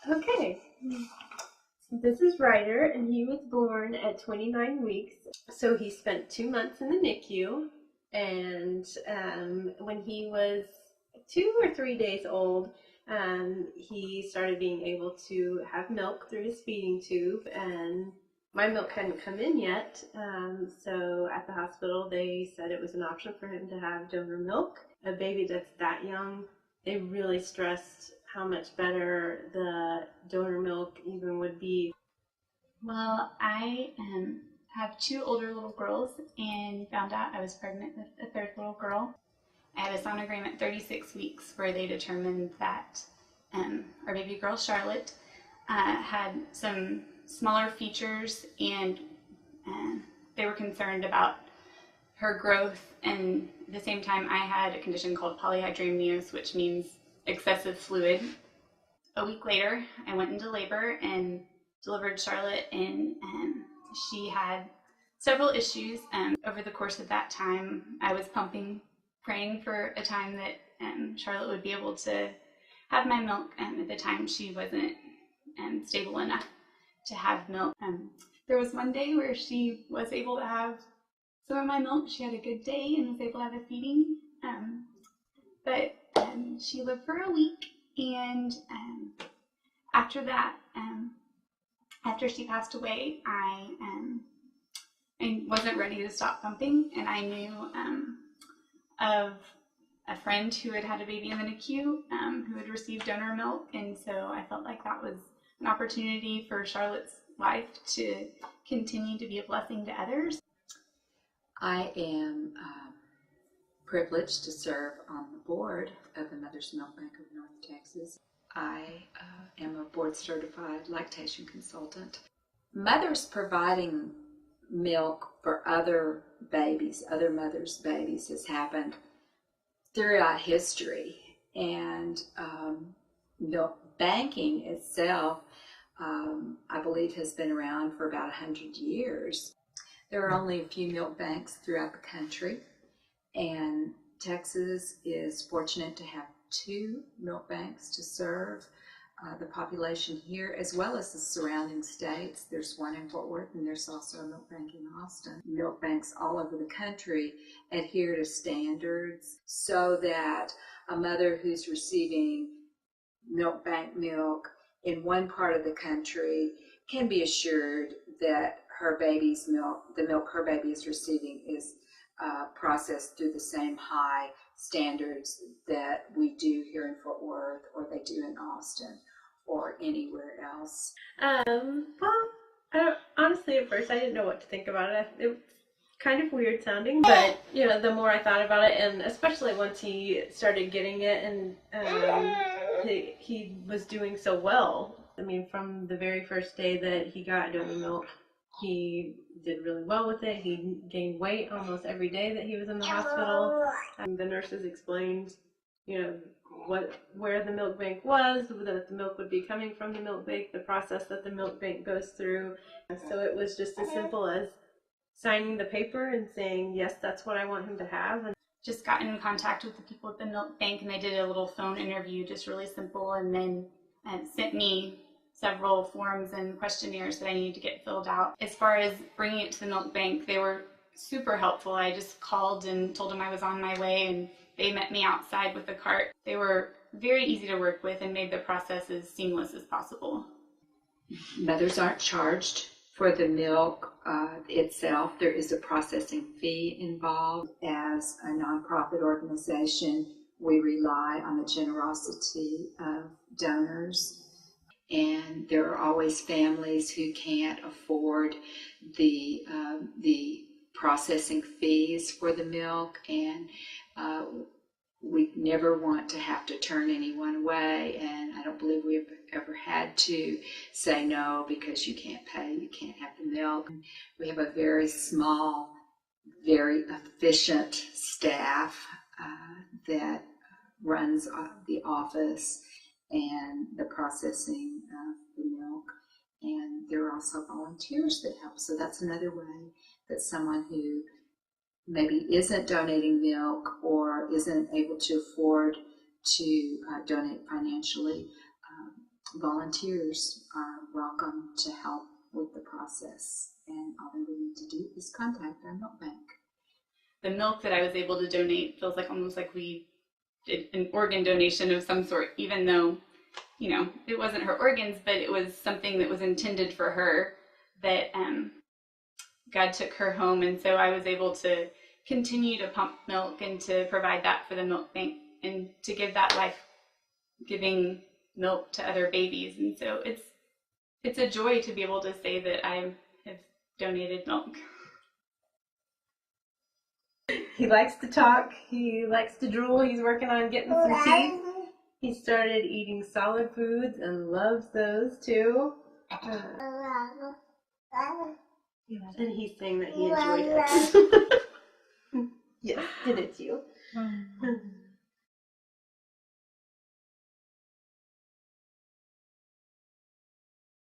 Okay, this is Ryder, and he was born at 29 weeks. So he spent 2 months in the NICU, and when he was 2 or 3 days old, he started being able to have milk through his feeding tube, and my milk hadn't come in yet. So at the hospital, they said it was an option for him to have donor milk. A baby that's that young, they really stressed how much better the donor milk even would be. Well, I have two older little girls and found out I was pregnant with a third little girl. I had a sonogram at 36 weeks where they determined that our baby girl, Charlotte, had some smaller features, and they were concerned about her growth. And at the same time, I had a condition called polyhydramnios, which means excessive fluid. A week later, I went into labor and delivered Charlotte, and she had several issues. Over the course of that time, I was pumping, praying for a time that Charlotte would be able to have my milk. At the time, she wasn't stable enough to have milk. There was one day where she was able to have some of my milk. She had a good day and was able to have a feeding. But she lived for a week, and after that, after she passed away, I wasn't ready to stop pumping, and I knew of a friend who had had a baby in the NICU who had received donor milk, and so I felt like that was an opportunity for Charlotte's life to continue to be a blessing to others. I am privileged to serve on the board of the Mother's Milk Bank of North Texas. I am a board-certified lactation consultant. Mothers providing milk for other babies, other mothers' babies, has happened throughout history. And milk banking itself, I believe, has been around for about 100 years. There are only a few milk banks throughout the country, and Texas is fortunate to have 2 milk banks to serve the population here, as well as the surrounding states. There's one in Fort Worth, and there's also a milk bank in Austin. Milk banks all over the country adhere to standards so that a mother who's receiving milk bank milk in one part of the country can be assured that her baby's milk, the milk her baby is receiving, is processed through the same high standards that we do here in Fort Worth, or they do in Austin, or anywhere else. Well, honestly, at first I didn't know what to think about it. It was kind of weird sounding, but the more I thought about it, and especially once he started getting it, and he was doing so well. I mean, from the very first day that he got donor milk, he did really well with it. He gained weight almost every day that he was in the hospital. The nurses explained, where the milk bank was, that the milk would be coming from the milk bank, the process that the milk bank goes through. So it was just as simple as signing the paper and saying, yes, that's what I want him to have. And just got in contact with the people at the milk bank, and they did a little phone interview, just really simple, and then sent me several forms and questionnaires that I needed to get filled out. As far as bringing it to the milk bank, they were super helpful. I just called and told them I was on my way, and they met me outside with a cart. They were very easy to work with and made the process as seamless as possible. Mothers aren't charged for the milk itself. There is a processing fee involved. As a nonprofit organization, we rely on the generosity of donors. And there are always families who can't afford the processing fees for the milk, and we never want to have to turn anyone away, and I don't believe we've ever had to say no because you can't pay, you can't have the milk. We have a very small, very efficient staff that runs the office and the processing of the milk, and there are also volunteers that help. So that's another way that someone who maybe isn't donating milk or isn't able to afford to donate financially volunteers are welcome to help with the process. And all they would need to do is contact our milk bank. The milk that I was able to donate feels like almost like we did an organ donation of some sort, even though, you know, it wasn't her organs, but it was something that was intended for her, that God took her home. And so I was able to continue to pump milk and to provide that for the milk bank and to give that life-giving milk to other babies. And so it's a joy to be able to say that I have donated milk. He likes to talk. He likes to drool. He's working on getting some teeth. He started eating solid foods and loves those too. And he's saying that he enjoyed it. Yes, did it you?